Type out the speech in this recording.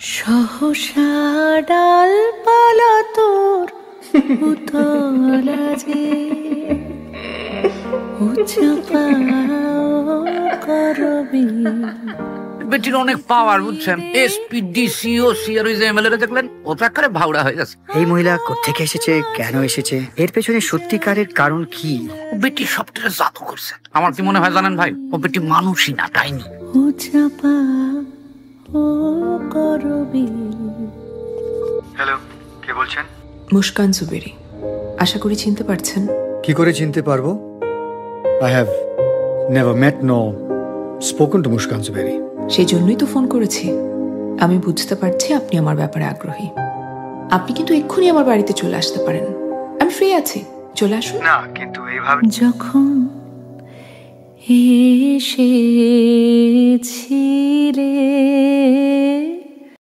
সহসা ডালপালা তোর উতলা যে উচ্চাপা করবি। বেটির অনেক পাওয়ার বুঝছেন, এসপি ডিসি ও সিআর ওই যে এমএলএ দেখলেন ও তো একেবারে ভাউড়া হয়ে গেছে। এই মহিলা কোত্থেকে এসেছে, কেন এসেছে, এর পেছনে সত্যিকারের কারণ কি? ও বেটি সবটা জাদু করছে। আমার কি মনে হয় জানেন ভাই, ও বেটি মানুষই না, ডাইনি। উচ্চাপা ও করবি। হ্যালো, কে বলছেন? মুস্কান জুবেরি, আশা করি চিনতে পারছেন। কি করে চিনতে পারবো? I have never met no spoken to Muskan Zuberi. সেই জন্যই তো ফোন করেছি। আমি বুঝতে পারছি আপনি আমার ব্যাপারে আগ্রহী। আপনি কিন্তু এক্ষুনি আমার বাড়িতে চলে আসতে পারেন, আমি ফ্রি আছি, চলে আসুন। না, কিন্তু এইভাবে যখন এসেছিলে